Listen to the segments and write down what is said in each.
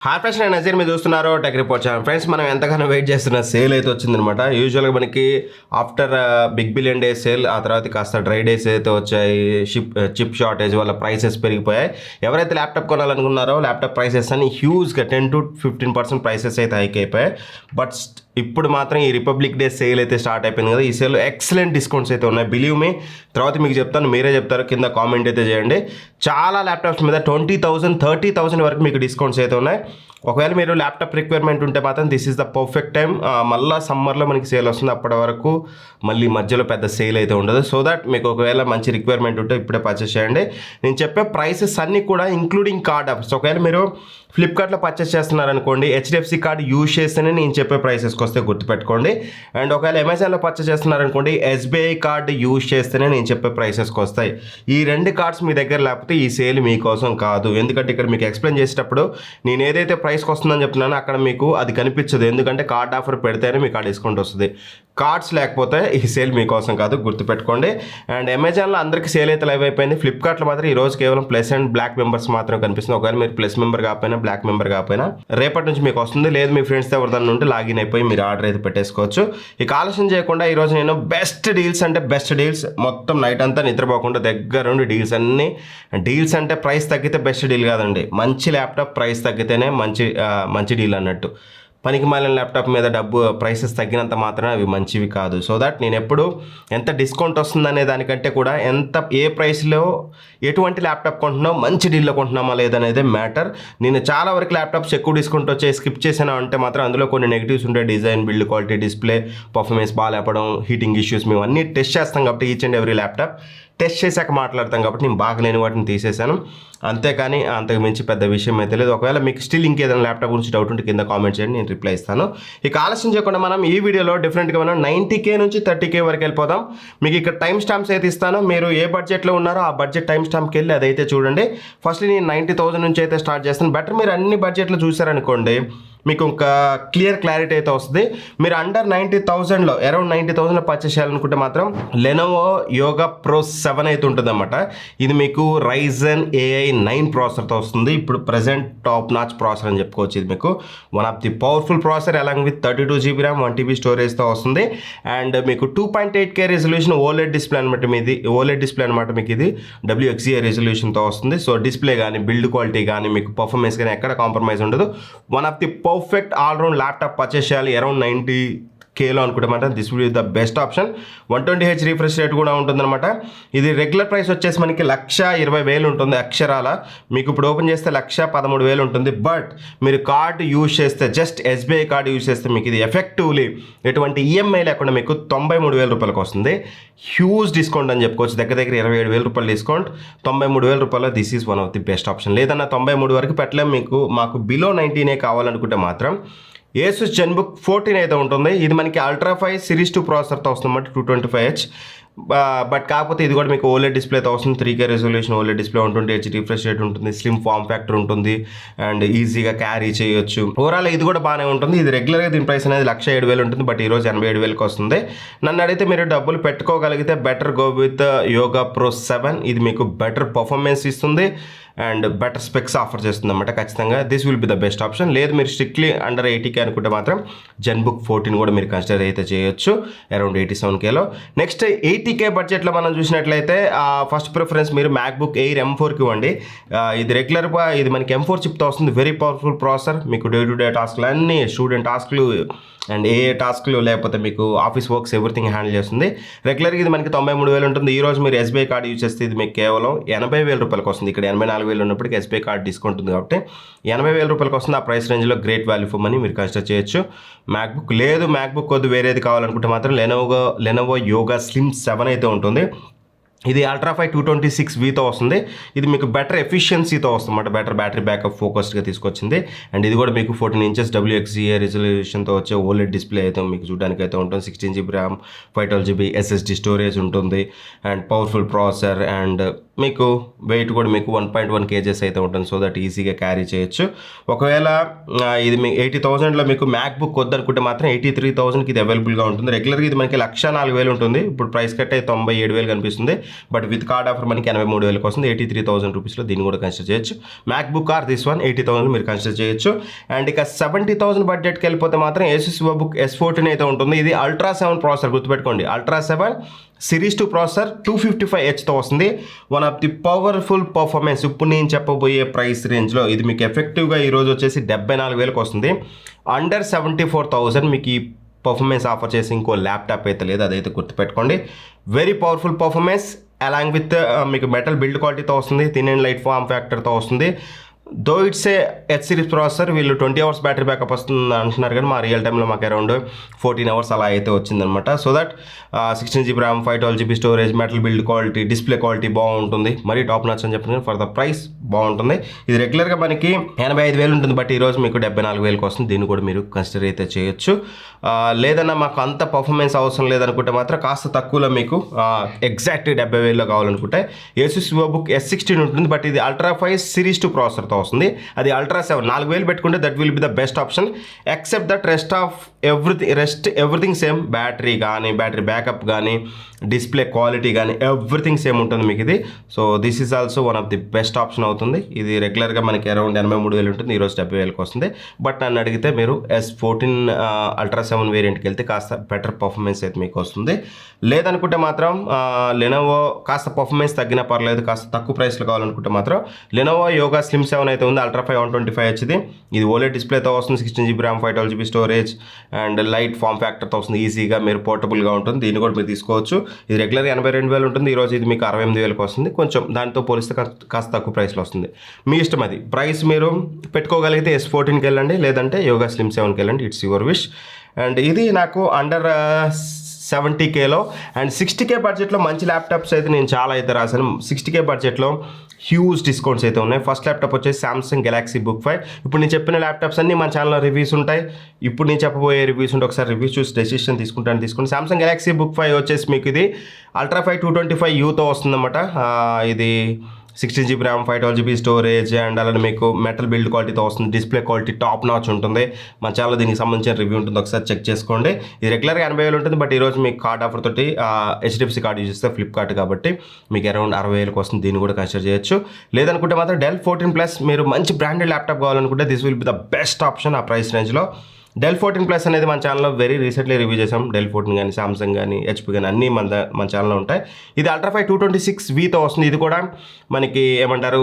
Hi friends, నేను నజీర్ మీరు చూస్తున్నారు టెక్ రిపోర్ట్ ఛానల్. ఫ్రెండ్స్, మనం ఎంతగానో వెయిట్ చేస్తున్న సేల్ అయితే వచ్చిందనమాట. యూజువల్గా మనకి after big billion day sale, ఆ తర్వాత కాస్త డ్రై డేస్ అయితే వచ్చాయి. చిప్ షార్టేజ్ వల్ల ప్రైసెస్ పెరిగిపోయాయి. ఎవరైతే ల్యాప్టాప్ కొనాలనుకున్నారో ల్యాప్టాప్ ప్రైసెస్ అని హ్యూజ్గా 10-15% ప్రైసెస్ అయితే హైక్ అయిపోయాయి. బట్ ఇప్పుడు మాత్రం ఈ రిపబ్లిక్ డే సేల్ అయితే స్టార్ట్ అయిపోయింది కదా. ఈ సేల్లో ఎక్సలెంట్ డిస్కౌంట్స్ అయితే ఉన్నాయి. బిలీవ్ మీ, తర్వాత మీకు చెప్తాను, మీరే చెప్తారు. కింద కామెంట్ అయితే చేయండి. చాలా ల్యాప్టాప్స్ మీద 20,000, 30,000 వరకు మీకు డిస్కౌంట్స్ అయితే ఉన్నాయి. ఒకవేళ మీరు ల్యాప్టాప్ రిక్వైర్మెంట్ ఉంటే మాత్రం this is the perfect time. మళ్ళీ సమ్మర్లో మనకి సేల్ వస్తుంది. అప్పటి వరకు మళ్ళీ మధ్యలో పెద్ద సేల్ అయితే ఉండదు. సో దట్ మీకు ఒకవేళ మంచి రిక్వైర్మెంట్ ఉంటే ఇప్పుడే పర్చేస్ చేయండి. నేను చెప్పే ప్రైసెస్ అన్నీ కూడా ఇంక్లూడింగ్ కార్డ్ ఆఫర్స్. ఒకవేళ మీరు ఫ్లిప్కార్ట్లో పర్చేస్ చేస్తున్నారనుకోండి, హెచ్డిఎఫ్సి కార్డు యూజ్ చేస్తేనే నేను చెప్పే ప్రైసెస్కి వస్తే గుర్తుపెట్టుకోండి. అండ్ ఒకవేళ అమెజాన్లో పర్చేస్ చేస్తున్నారనుకోండి, ఎస్బీఐ కార్డు యూజ్ చేస్తేనే నేను చెప్పే ప్రైసెస్కి వస్తాయి. ఈ రెండు కార్డ్స్ మీ దగ్గర లేకపోతే ఈ సేల్ మీకోసం కాదు. ఎందుకంటే ఇక్కడ మీకు ఎక్స్ప్లెయిన్ చేసేటప్పుడు నేను ఏదైతే ప్రైస్కి వస్తుందని చెప్తున్నానో అక్కడ మీకు అది కనిపించదు. ఎందుకంటే కార్డ్ ఆఫర్ పెడితేనే మీకు ఆ డిస్కౌంట్ వస్తుంది. కార్డ్స్ లేకపోతే ఈ సేల్ మీకోసం కాదు, గుర్తుపెట్టుకోండి. అండ్ అమెజాన్లో అందరికీ సేల్ అయితే లైవ్ అయిపోయింది. ఫ్లిప్కార్ట్లో మాత్రం ఈరోజు కేవలం ప్లస్ అండ్ బ్లాక్ మెంబర్స్ మాత్రం కనిపిస్తుంది. ఒకవేళ మీరు ప్లస్ మెంబర్ కాకపోయినా, బ్లాక్ మెంబర్ కాకపోయినా రేపటి నుంచి మీకు వస్తుంది. లేదు మీ ఫ్రెండ్స్ ఎవరిదాన్ని ఉంటే లాగిన్ అయిపోయి మీరు ఆర్డర్ అయితే పెట్టేసుకోవచ్చు. ఇక ఆలస్యం చేయకుండా ఈరోజు నేను బెస్ట్ డీల్స్ అంటే బెస్ట్ డీల్స్, మొత్తం నైట్ అంతా నిద్రపోకుండా దగ్గరుండి డీల్స్ అన్నీ. డీల్స్ అంటే ప్రైస్ తగ్గితే బెస్ట్ డీల్ కాదండి, మంచి ల్యాప్టాప్ ప్రైస్ తగ్గితేనే మంచి డీల్ అన్నట్టు. పనికి మాలిన ల్యాప్టాప్ మీద ప్రైసెస్ తగ్గినంత మాత్రమే అవి మంచివి కాదు. సో దట్ నేను ఎప్పుడు ఎంత డిస్కౌంట్ వస్తుందనే దానికంటే కూడా ఏ ప్రైస్లో ఎటువంటి ల్యాప్టాప్ కొంటున్నాం, మంచి డీల్లో కొంటున్నామా లేదనేదే మ్యాటర్. నేను చాలా వరకు ల్యాప్టాప్స్ ఎక్కువ డిస్కౌంట్ వచ్చే స్కిప్ చేసాను అంటే మాత్రం అందులో కొన్ని నెగిటివ్స్ ఉంటాయి. Design, build quality, display performance బాగాలేపడం, హీటింగ్ ఇష్యూస్, మేము అన్నీ టెస్ట్ చేస్తాం కాబట్టి each and every laptop test చేశాక మాట్లాడతాం కాబట్టి నేను బాగలేని వాటిని తీసేశాను. అంతేకాని అంతకు మించి పెద్ద విషయం అయితే లేదు. ఒకవేళ మీకు స్టిల్ ఇంకేదైనా ల్యాప్టాప్ గురించి డౌట్ ఉంటే కింద కామెంట్ చేయండి, నేను రిప్లై ఇస్తాను. ఇక ఆలస్యం చేయకుండా మనం ఈ వీడియోలో డిఫరెంట్గా మనం 90K నుంచి 30K వరకు వెళ్ళిపోదాం. మీకు ఇక్కడ టైం స్టాంప్స్ అయితే ఇస్తాను. మీరు ఏ బడ్జెట్లో ఉన్నారో ఆ బడ్జెట్ టైం స్టాంప్కి వెళ్ళి అదైతే చూడండి. ఫస్ట్ నేను 90,000 నుంచి అయితే స్టార్ట్ చేస్తాను. బెటర్ మీరు అన్ని బడ్జెట్లు చూసారనుకోండి, మీకు ఒక క్లారిటీ అయితే వస్తుంది. మీరు అండర్ 90,000లో, అరౌండ్ 90,000లో పర్చేస్ చేయాలనుకుంటే మాత్రం లెనోవో యోగా ప్రో 7 అయితే ఉంటుంది అన్నమాట. ఇది మీకు Ryzen AI 9 ప్రాసెసర్తో వస్తుంది. ఇప్పుడు ప్రజెంట్ టాప్ నాచ్ ప్రాసెసర్ అని చెప్పుకోవచ్చు. ఇది మీకు one of the powerful processor, along with 32GB RAM, 1TB స్టోరేజ్తో వస్తుంది. అండ్ మీకు 2.8K రెజల్యూషన్ ఓలెడ్ డిస్ప్లే అనమాట. మీకు ఇది WXGA రెజల్యూషన్తో వస్తుంది. సో డిస్ప్లే కానీ, బిల్డ్ క్వాలిటీ కానీ, మీకు పర్ఫార్మెన్స్ కానీ ఎక్కడ కాంప్రమైజ్ ఉండదు. One of the perfect all round laptop purchase చేయాలి అరౌండ్ 90Kలో అనుకుంటే మాత్రం this will be the best option. 120Hz refresh rate కూడా ఉంటుందన్నమాట. ఇది రెగ్యులర్ ప్రైస్ వచ్చేసి మనకి 1,20,000 ఉంటుంది అక్షరాల. మీకు ఇప్పుడు ఓపెన్ చేస్తే 1,13,000 ఉంటుంది. బట్ మీరు కార్డు యూజ్ చేస్తే, జస్ట్ ఎస్బీఐ కార్డు యూజ్ చేస్తే మీకు ఇది ఎఫెక్టివ్లీ ఎటువంటి ఈఎంఐ లేకుండా మీకు 93,000 రూపాయలకు వస్తుంది. హ్యూజ్ డిస్కౌంట్ అని చెప్పుకోవచ్చు. దగ్గర 27,000 రూపాయలు డిస్కౌంట్. 93,000 రూపాయలు this is one of the best option. లేదన్నా 93 వరకు పెట్టలేము. మాకు బిలో 19 కావాలనుకుంటే మాత్రం ఏసుస్ జెన్బుక్ 14 అయితే ఉంటుంది. ఇది మనకి అల్ట్రా 5 సిరీస్ 2 ప్రాసెసర్తో వస్తుందన్నమాట, 225H. బట్ కాకపోతే ఇది కూడా మీకు ఓలెడ్ డిస్ప్లేతో వస్తుంది. 3K రెజల్యూషన్ ఓలెడ్ డిస్ప్లే ఉంటుంది, హెచ్ రిఫ్రెష్ రేట్ ఉంటుంది, స్లిమ్ ఫామ్ ఫ్యాక్టర్ ఉంటుంది, అండ్ ఈజీగా క్యారీ చేయొచ్చు. ఓవరాల్ ఇది కూడా బాగానే ఉంటుంది. ఇది రెగ్యులర్గా దీని ప్రైస్ అనేది 1,07,000 ఉంటుంది. బట్ ఈరోజు 87,000కి వస్తుంది. నన్ను అడిగితే మీరు డబ్బులు పెట్టుకోగలిగితే better go with Yoga Pro 7. ఇది మీకు బెటర్ పర్ఫార్మెన్స్ ఇస్తుంది అండ్ బెటర్ స్పెక్స్ ఆఫర్ చేస్తుంది అన్నమాట. ఖచ్చితంగా this will be the best option. లేదు మీరు స్ట్రిక్ట్లీ అండర్ 80K అనుకుంటే మాత్రం జెన్బుక్ 14 కూడా మీరు కన్సిడర్ అయితే చేయొచ్చు అరౌండ్ 87Kలో. నెక్స్ట్ 80K బడ్జెట్లో మనం చూసినట్లయితే ఫస్ట్ ప్రిఫరెన్స్ మీరు మ్యాక్బుక్ ఎయిర్ M4కి ఇవ్వండి. ఇది రెగ్యులర్గా ఇది మనకి M4 చిప్తో వస్తుంది. Very powerful processor. మీకు డే టు డే టాస్క్లు అన్నీ, స్టూడెంట్ టాస్క్లు అండ్ ఏ టాస్క్లు లేకపోతే మీకు ఆఫీస్ వర్క్స్ ఎవ్రీథింగ్ హ్యాండిల్ చేస్తుంది. రెగ్యులర్గా ఇది మనకి 93,000 ఉంటుంది. ఈరోజు మీరు ఎస్బీఐ కార్డు యూజ్ చేస్తే ఇది మీకు కేవలం 80,000 రూపాయలకు వస్తుంది. ఇక్కడ 84,000 ఉన్నప్పటికీ ఎస్బీఐ కార్డు డిస్కౌంట్ ఉంది కాబట్టి 80,000 రూపాయలకు వస్తుంది. ఆ ప్రైస్ రేంజ్లో గ్రేట్ వాల్యూ ఫర్ మనీ మీరు కన్సిడర్ చేయొచ్చు. మ్యాక్బుక్ లేదు, మ్యాక్బుక్ వద్దు, వేరేది కావాలనుకుంటే మాత్రం లెనోవో యోగా స్లిమ్ 7 అయితే ఉంటుంది. ఇది అల్ట్రా 5 226Vతో వస్తుంది. ఇది మీకు బెటర్ ఎఫిషియన్సీతో వస్తుందన్నమాట. బెటర్ బ్యాటరీ బ్యాకప్ ఫోకస్డ్గా తీసుకొచ్చింది. అండ్ ఇది కూడా మీకు 14 ఇంచెస్ WXGA రెజల్యూషన్తో వచ్చే ఓలెడ్ డిస్ప్లే అయితే మీకు చూడడానికి అయితే ఉంటుంది. 16GB RAM, 512GB SSD storage ఉంటుంది. అండ్ పవర్ఫుల్ ప్రాసెసర్ అండ్ మీకు వెయిట్ కూడా మీకు 1.1 కేజెస్ అయితే ఉంటుంది. సో దట్ ఈజీగా క్యారీ చేయొచ్చు. ఒకవేళ ఇది మీ 80,000లో మీకు మ్యాక్బుక్ వద్దనుకుంటే మాత్రం 83,000కి ఇది అవైలబుల్గా ఉంటుంది. రెగ్యులర్గా ఇది మనకి 1,04,000 ఉంటుంది. ఇప్పుడు ప్రైస్ కట్ అయితే 97,000 కనిపిస్తుంది. బట్ విత్ కార్డ్ ఆఫర్ మనకి 83,000 వస్తుంది. 83,000 రూపీస్లో దీన్ని కూడా కన్సిడర్ చేయొచ్చు. మ్యాక్బుక్ ఆర్ దిస్ వన్ 80,000 మీరు కన్సిడర్ చేయొచ్చు. అండ్ ఇక 70,000 బడ్జెట్కి వెళ్ళిపోతే మాత్రం ఏసూస్ వివోబుక్ S14 అయితే ఉంటుంది. ఇది అల్ట్రా 7 ప్రాసెసర్, గుర్తుపెట్టుకోండి. అల్ట్రా 7 సిరీస్ 2 ప్రాసెసర్ 255Hతో వస్తుంది. One of the powerful performance. ఇప్పుడు నేను చెప్పబోయే ప్రైస్ రేంజ్లో ఇది మీకు ఎఫెక్టివ్గా ఈరోజు వచ్చేసి 74,000కి వస్తుంది. అండర్ 74,000 మీకు ఈ పర్ఫార్మెన్స్ ఆఫర్ చేసి ఇంకో ల్యాప్టాప్ అయితే లేదు, అదైతే గుర్తుపెట్టుకోండి. Very powerful performance along with మీకు మెటల్ బిల్డ్ క్వాలిటీతో వస్తుంది. థిన్ అండ్ లైట్ ఫార్మ్ ఫ్యాక్టర్తో వస్తుంది. Though it's a H series processor. వీళ్ళు 20 అవర్స్ బ్యాటరీ బ్యాకప్ వస్తుంది అంటున్నారు, కానీ మా రియల్ టైంలో మాకు అరౌండ్ 14 అవర్స్ అలా అయితే వచ్చిందనమాట. So that 16GB RAM, 512GB storage, metal build quality, display quality బాగుంటుంది. మరీ టాప్ నచ్ అని చెప్పిన ఫర్ ద ప్రైస్ బాగుంటుంది. ఇది రెగ్యులర్గా మనకి 85,000 ఉంటుంది, బట్ ఈరోజు మీకు 74,000కి వస్తుంది. దీన్ని కూడా మీరు కన్సిడర్ అయితే చేయొచ్చు. లేదన్నా మాకు అంత పర్ఫార్మెన్స్ అవసరం లేదనుకుంటే మాత్రం కాస్త తక్కువలో మీకు ఎగ్జాక్ట్ 70,000లో కావాలనుకుంటే ఏసూస్ వివోబుక్ S16 ఉంటుంది. బట్ ఇది అల్ట్రా 5 సిరీస్ 2 ప్రాసెసర్తో వస్తుంది. అది అల్ట్రా 7 4,000 పెట్టుకుంటే that will be the best option. Except that rest of everything same. Battery కానీ, బ్యాటరీ బ్యాకప్ కానీ, డిస్ప్లే క్వాలిటీ కానీ ఎవ్రీథింగ్ సేమ్ ఉంటుంది మీకు ఇది. So this is also one of the best option అవుతుంది. ఇది రెగ్యులర్గా మనకి అరౌండ్ 83,000 ఉంటుంది, ఈరోజు 70,000కి వస్తుంది. బట్ నన్ను అడిగితే మీరు S14 అల్ట్రా 7 వేరియంట్కి వెళ్తే కాస్త బెటర్ పర్ఫార్మెన్స్ అయితే మీకు వస్తుంది. లేదనుకుంటే మాత్రం లెనోవో కాస్త పర్ఫార్మెన్స్ తగ్గినా పర్లేదు, కాస్త తక్కువ ప్రైస్లో కావాలనుకుంటే మాత్రం లెనోవో యోగా స్లిమ్ 7 అయితే ఉంది. అల్ట్రా 5 125H ఇది ఓలెడ్ డిస్ప్లేతో వస్తుంది. 16GB RAM, 512GB storage and light form ఫ్యాక్టర్తో వస్తుంది. ఈజీగా మీరు పోర్టబుల్గా ఉంటుంది. దీన్ని కూడా మీరు తీసుకోవచ్చు. ఇది రెగ్యులర్గా 82,000 ఉంటుంది, ఈరోజు ఇది మీకు 68,000కి వస్తుంది. కొంచెం దాంతో పోలిస్తే కాస్త తక్కువ ప్రైస్లో వస్తుంది. మీ ఇష్టం అది. ప్రైస్ మీరు పెట్టుకోగలిగితే S14కి వెళ్ళండి, లేదంటే యోగా స్లిమ్ 7కి వెళ్ళండి. It's your wish. అండ్ ఇది నాకు అండర్ 70Kలో అండ్ 60K బడ్జెట్లో మంచి ల్యాప్టాప్స్ అయితే నేను చాలా అయితే రాశాను. 60K బడ్జెట్లో హ్యూజ్ డిస్కౌంట్స్ అయితే ఉన్నాయి. ఫస్ట్ ల్యాప్టాప్ వచ్చేసి సామ్సంగ్ గెలాక్సీ బుక్ 5. ఇప్పుడు నేను చెప్పిన ల్యాప్టాప్స్ అన్నీ మన ఛానల్లో రివ్యూస్ ఉంటాయి. ఇప్పుడు నేను చెప్పబోయే రివ్యూస్ ఉంటాయి. ఒకసారి రివ్యూస్ చూసి డెసిషన్ తీసుకోండి. సామ్సంగ్ గెలాక్సీ బుక్ 5 వచ్చేసి మీకు ఇది అల్ట్రా 5 225Uతో వస్తుందన్నమాట. ఇది 16GB RAM, 512GB storage and అలానే మీకు మెటల్ బిల్డ్ క్వాలిటీతో వస్తుంది. డిస్ప్లే క్వాలిటీ టాప్ నాచ్ ఉంటుంది. మన ఛానల్లో దీనికి సంబంధించిన రివ్యూ ఉంటుంది, ఒకసారి చెక్ చేసుకోండి. ఇది రెగ్యులర్గా 80,000 ఉంటుంది, బట్ ఈరోజు మీకు కార్డ్ ఆఫర్ తోటి HDFC కార్డు యూజ్ చేస్తే ఫ్లిప్కార్ట్ కాబట్టి మీకు అరౌండ్ 60,000కి వస్తుంది. దీన్ని కూడా కన్సిడర్ చేయొచ్చు. లేదనుకుంటే మాత్రం డెల్ 14+ మీరు మంచి బ్రాండెడ్ ల్యాప్టాప్ కావాలనుకుంటే this will be the best option ఆ ప్రైస్ రేంజ్లో. డెల్ 14+ అనేది మన ఛానల్లో వెరీ రీసెంట్లీ రివ్యూ చేసాం. డెల్ 14 కానీ, సామ్సంగ్ కానీ, HP కానీ అన్నీ మన ఛానల్లో ఉంటాయి. ఇది అల్ట్రా 5 226Vతో వస్తుంది. ఇది కూడా మనకి ఏమంటారు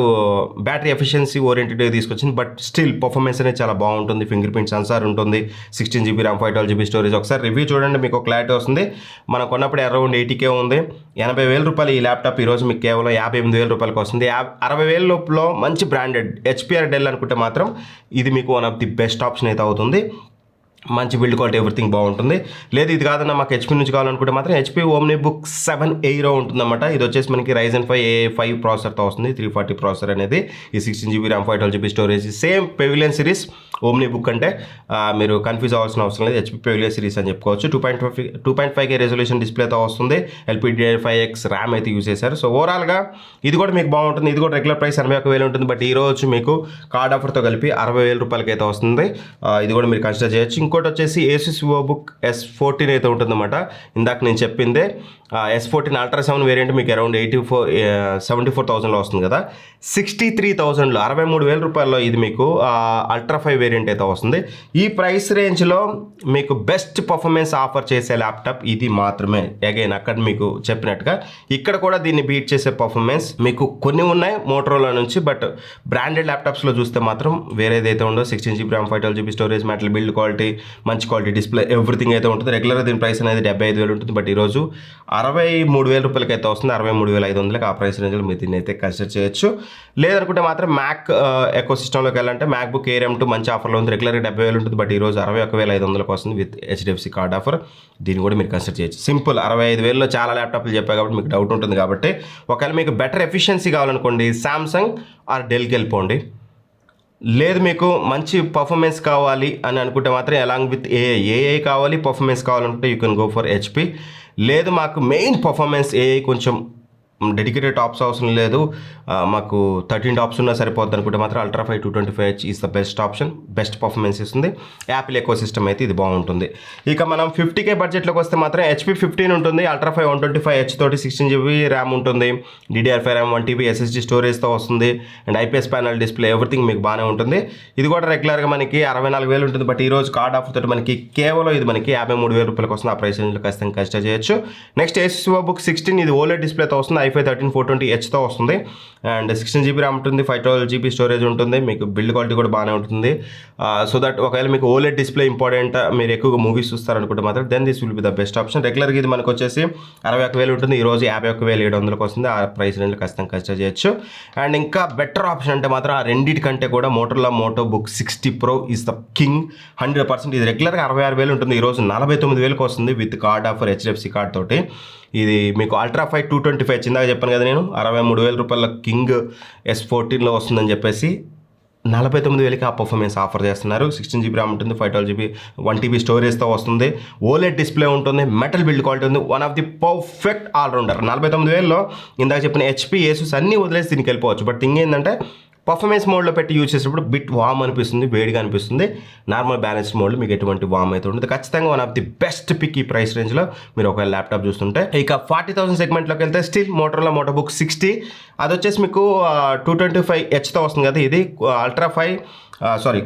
బ్యాటరీ ఎఫిషియన్సీ ఓరియంటెడ్ తీసుకొచ్చింది, బట్ స్టిల్ పర్ఫార్మెన్స్ అనేది చాలా బాగుంటుంది. ఫింగర్ ప్రింట్ సెన్సార్ ఉంటుంది. 16GB RAM, 512GB storage. ఒకసారి రివ్యూ చూడండి, మీకు క్లారిటీ వస్తుంది. మనం కొన్నప్పుడు అరౌండ్ 80K ఉంది. 80,000 రూపాయలు ఈ ల్యాప్టాప్ ఈరోజు మీకు కేవలం 58,000 రూపాయలకి వస్తుంది. 60,000 లోపల మంచి బ్రాండెడ్ HP ఆర్ డెల్ అనుకుంటే మాత్రం ఇది మీకు one of the best option అయితే అవుతుంది. మంచి బిల్డ్ క్వాలిటీ ఎవ్రీథింగ్ బాగుంటుంది. లేదు ఇది కాదన్నా మాకు HP నుంచి కావాలనుకుంటే మాత్రం HP OmniBook 7 Aero ఉంటుందన్నమాట. ఇది వచ్చేసి మనకి Ryzen 5 AI5 ప్రాసెసర్తో వస్తుంది. 340 ప్రాసెసర్ అనేది. ఈ 16GB RAM, 512GB storage. Same pavilion series OmniBook అంటే మీరు కన్ఫ్యూజ్ అవ్వాల్సిన అవసరం లేదు. HP పెవిలియన్ సిరీస్ అని చెప్పుకోవచ్చు. 2.5K రెజల్యూషన్ డిస్ప్లేతో వస్తుంది. LPDDR5X ర్యామ్ అయితే యూజ్ చేశారు. సో ఓవరాల్గా ఇది కూడా మీకు బాగుంటుంది. ఇది కూడా రెగ్యులర్ ప్రైస్ 81,000 ఉంటుంది, బట్ ఈరోజు మీకు కార్డ్ ఆఫర్తో కలిపి 60,000 రూపాయలకి అయితే వస్తుంది. ఇది కూడా మీరు కన్సిడర్ చేయొచ్చు. ఇంకోటి వచ్చేసి ఏసూస్ వివోబుక్ S14 అయితే ఉంటుందన్నమాట. ఇందాక నేను చెప్పిందే S14 అల్ట్రా 7 వేరియంట్ మీకు అరౌండ్ 74,000లో వస్తుంది కదా. 63,000లో 63,000 రూపాయల్లో ఇది మీకు అల్ట్రా 5 వేరియంట్ అయితే వస్తుంది. ఈ ప్రైస్ రేంజ్లో మీకు బెస్ట్ పర్ఫార్మెన్స్ ఆఫర్ చేసే ల్యాప్టాప్ ఇది మాత్రమే. అగైన్ అక్కడ మీకు చెప్పినట్టుగా ఇక్కడ కూడా దీన్ని బీట్ చేసే పర్ఫార్మెన్స్ మీకు కొన్ని ఉన్నాయి మోటరోలా నుంచి, బట్ బ్రాండెడ్ ల్యాప్టాప్స్లో చూస్తే మాత్రం వేరేదైతే ఉండో 16GB RAM, 512GB storage, metal build quality, మంచి క్వాలిటీ డిస్ప్లే ఎవ్రీథింగ్ అయితే ఉంటుంది. రెగ్యులర్గా దీని ప్రైస్ అనేది 75,000 ఉంటుంది, బట్ ఈరోజు 63,000 రూపాయలకి అయితే వస్తుంది. 63,500కి ఆ ప్రైస్ రేంజ్లో మీరు దీన్ని అయితే కన్సిడర్ చేయొచ్చు. లేదనుకుంటే మాత్రం మ్యాక్ ఎకో సిస్టంలోకి వెళ్ళాలంటే మ్యాక్బుక్ ఎయిర్ M2 మంచి ఆఫర్లో ఉంది. రెగ్యులర్గా 70,000 ఉంటుంది, బట్ ఈరోజు 61,500కి వస్తుంది విత్ HDFC కార్డ్ ఆఫర్. దీన్ని కూడా మీరు కన్సిడర్ చేయొచ్చు. సింపుల్ 65,000లో చాలా ల్యాప్టాప్లు చెప్పాయి కాబట్టి మీకు డౌట్ ఉంటుంది. కాబట్టి ఒకవేళ మీకు బెటర్ ఎఫిషియన్సీ కావాలనుకోండి సామ్సంగ్ ఆర్ డెల్కి వెళ్ళిపోండి. లేదు మీకు మంచి పర్ఫార్మెన్స్ కావాలి అని అనుకుంటే మాత్రం అలాంగ్ విత్ ఏఐ కావాలి, పర్ఫార్మెన్స్ కావాలనుకుంటే you can go for HP. లేదు మాకు మెయిన్ పర్ఫార్మెన్స్ AI కొంచెం డెడికేటెడ్ టాప్స్ అవసరం లేదు, మాకు 13 టాప్స్ ఉన్నా సరిపోద్ది అనుకుంటే మాత్రం ultra 5 225H is the best option, best performance ఇస్తుంది. యాపిల్ ఎకో సిస్టమ్ అయితే ఇది బాగుంటుంది. ఇక మనం 50K బడ్జెట్లోకి వస్తే మాత్రం HP 15 ఉంటుంది, అల్ట్రా 5 125H తోటి 16GB ర్యామ్ ఉంటుంది, DDR5 ర్యామ్ 1TB SSD స్టోరేజ్తో వస్తుంది, and IPS panel display everything మీకు బాగానే ఉంటుంది. ఇది కూడా రెగ్యులర్గా మనకి 64,000 ఉంటుంది, బట్ ఈరోజు కార్డ్ ఆఫర్ తోటి మనకి కేవలం ఇది మనకి 53,000 రూపాయలకు వస్తుంది. ఆ ప్రైస్ రేంజ్లో ఖచ్చితంగా కన్సిడర్ చేయొచ్చు. నెక్స్ట్ Asus VivoBook 16, ఇది OLED డిస్ప్లేతో వస్తుంది, i5 13 420Hతో వస్తుంది, అండ్ 16GB ర్యామ్ ఉంటుంది, 512GB స్టోరేజ్ ఉంటుంది, మీకు బిల్డ్ క్వాలిటీ కూడా బాగానే ఉంటుంది. సో దట్ ఒకవేళ మీకు OLED డిస్ప్లే ఇంపార్టెంట్, మీరు ఎక్కువగా మూవీస్ చూస్తారనుకుంటే మాత్రం then this will be the best option. రెగ్యులర్గా ఇది మనకు వచ్చేసి 61,000 ఉంటుంది, ఈరోజు 51,700 వస్తుంది. ఆ ప్రైస్ రేంజ్లో ఖచ్చితంగా కన్సిడర్ చేయొచ్చు. అండ్ ఇంకా బెటర్ ఆప్షన్ అంటే మాత్రం ఆ రెండింటికంటే కూడా Motorola Moto book 60 Pro is the king 100%. ఇది రెగ్యులర్గా 66,000 ఉంటుంది, ఈరోజు 49,000కి వస్తుంది with card offer HDFC card తోటి. ఇది మీకు అల్ట్రా 5 225 ఇందాక చెప్పాను కదా నేను, 63,000 రూపాయల కింగ్ S14లో వస్తుందని చెప్పేసి 49,000కి ఆ పర్ఫార్మెన్స్ ఆఫర్ చేస్తున్నారు. 16GB ర్యామ్ ఉంటుంది, 512GB 1TB స్టోరేజ్తో వస్తుంది, OLED డిస్ప్లే ఉంటుంది, మెటల్ బిల్డ్ క్వాలిటీ ఉంది, one of the perfect allrounder. 49,000లో ఇందాక చెప్పిన HP Asus అన్నీ వదిలేసి దీనికి వెళ్ళిపోవచ్చు. బట్ థింగ్ ఏంటంటే పర్ఫార్మెన్స్ మోడ్లో పెట్టి యూజ్ చేసేటప్పుడు బిట్ వామ్ అనిపిస్తుంది, వేడిగా అనిపిస్తుంది. నార్మల్ బ్యాలెన్స్డ్ మోడ్లో మీకు ఎటువంటి వామ్ అయితే ఉంటుంది. ఖచ్చితంగా one of the best pick ఈ ప్రైస్ రేంజ్లో మీరు ఒకవేళ ల్యాప్టాప్ చూస్తుంటే. ఇక 40,000 సెగ్మెంట్లోకి వెళ్తే స్టిల్ మోటోరోలా మోటో బుక్ 60, అది వచ్చేసి మీకు 225Hతో వస్తుంది కదా, ఇది అల్ట్రా 5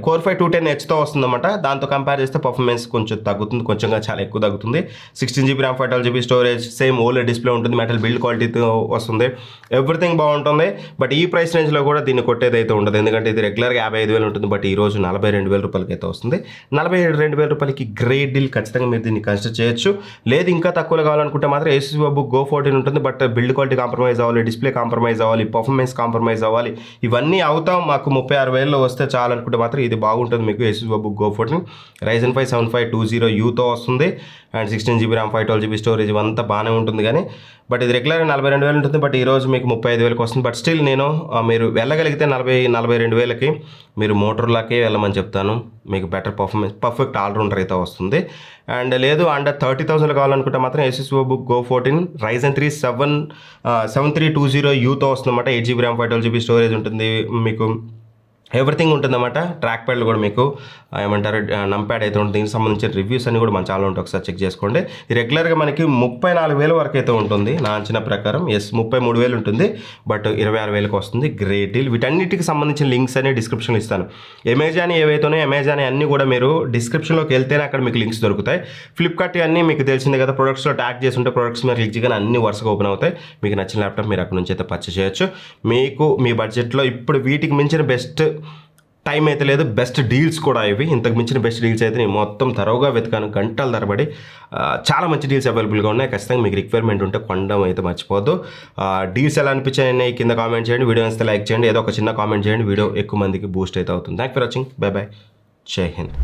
Core 5 210Hతో వస్తుందన్నమాట. దాంతో కంపేర్ చేస్తే పర్ఫార్మెన్స్ కొంచెం తగ్గుతుంది, కొంచెంగా చాలా ఎక్కువ తగ్గుతుంది. 16GB RAM 512GB storage, same OLED display ఉంటుంది, మెటల్ బిల్డ్ క్వాలిటీతో వస్తుంది, ఎవ్రీథింగ్ బాగుంటుంది. బట్ ఈ ప్రైస్ రేంజ్లో కూడా దీన్ని కొట్టేది అయితే ఉండదు, ఎందుకంటే ఇది రెగ్యులర్గా 55,000 ఉంటుంది, బట్ ఈ రోజు 42,000 రూపాయలకి అయితే వస్తుంది. 42,000 రూపాయలకి గ్రేట్ డీల్, ఖచ్చితంగా మీరు దీన్ని కన్సిడర్ చేయొచ్చు. లేదు ఇంకా తక్కువలో కావాలనుకుంటే మాత్రం Asus VivoBook Go 14 ఉంటుంది, బట్ బిల్డ్ క్వాలిటీ కాంప్రమైజ్ అవ్వాలి, డిస్ప్లే కాంప్రమైజ్ అవ్వాలి, పర్ఫార్మెన్స్ కాంప్రమైజ్ అవ్వాలి, ఇవన్నీ అవుతాం. మాకు 36,000లో వస్తే చాలా అనుకుంటే మాత్రం ఇది బాగుంటుంది మీకు. Asus VivoBook Go 14 Ryzen 5 7520Uతో వస్తుంది, and 16GB RAM 512GB storage ఇవంతా బాగానే ఉంటుంది. కానీ బట్ ఇది రెగ్యులర్గా 42,000 ఉంటుంది, బట్ ఈరోజు మీకు 35,000కి వస్తుంది. బట్ స్టిల్ నేను మీరు వెళ్ళగలిగితే 42,000కి మీరు మోటోరోలాకే వెళ్ళమని చెప్తాను, మీకు బెటర్ పర్ఫార్మెన్స్ పర్ఫెక్ట్ ఆల్రౌండర్ అయితే వస్తుంది. అండ్ లేదు అండర్ 30,000 కావాలనుకుంటే మాత్రం Asus VivoBook Go 14 Ryzen 3 7320Uతో వస్తుందన్నమాట. 8GB ర్యామ్ 512GB స్టోరేజ్ ఉంటుంది, మీకు ఎవ్రీథింగ్ ఉంటుందన్నమాట. ట్రాక్ ప్యాడ్లు కూడా మీకు ఏమంటారు నంప్యాడ్ అయితే ఉంటుంది. దీనికి సంబంధించిన రివ్యూస్ అన్ని కూడా మన ఛానల్ ఉంటే ఒకసారి చెక్ చేసుకోండి. ఇది రెగ్యులర్గా మనకి 34,000 వరకు అయితే ఉంటుంది నా అంచనా ప్రకారం. 33,000 ఉంటుంది, బట్ 26,000కి వస్తుంది. Great deal. వీటన్నిటికి సంబంధించిన లింక్స్ అన్ని డిస్క్రిప్షన్లో ఇస్తాను. అమెజాన్ ఏవైతేనే అమెజాన్ అన్నీ కూడా మీరు డిస్క్రిప్షన్లోకి వెళ్తేనే అక్కడ మీకు లింక్స్ దొరుకుతాయి. ఫ్లిప్కార్ట్ అన్నీ మీకు తెలిసిందే కదా, ప్రొడక్ట్స్లో ట్యాగ్ చేసి ఉంటే ప్రొడక్ట్స్ మీరు క్లిక్ చేయగానే అన్ని వరుసగా ఓపెన్ అవుతాయి. మీకు నచ్చిన ల్యాప్టాప్ మీరు అక్కడ నుంచి అయితే పర్చేస్ చేయొచ్చు. మీకు మీ బడ్జెట్లో ఇప్పుడు వీటికి మించిన బెస్ట్ టైం అయితే లేదు, బెస్ట్ డీల్స్ కూడా ఇవి. ఇంతకు మించిన బెస్ట్ డీల్స్ అయితే నేను మొత్తం తరోగా వెతికాను, గంటల తరబడి. చాలా మంచి డీల్స్ అవైలబుల్గా ఉన్నాయి. ఖచ్చితంగా మీకు రిక్వైర్మెంట్ ఉంటే కొనడం అయితే మర్చిపోద్దు. డీల్స్ ఎలా అనిపించాయని కింద కామెంట్ చేయండి, వీడియో నచ్చితే లైక్ చేయండి, ఏదో ఒక చిన్న కామెంట్ చేయండి, వీడియో ఎక్కువ మందికి బూస్ట్ అయితే అవుతుంది. Thank for watching, by by, జై హింద్.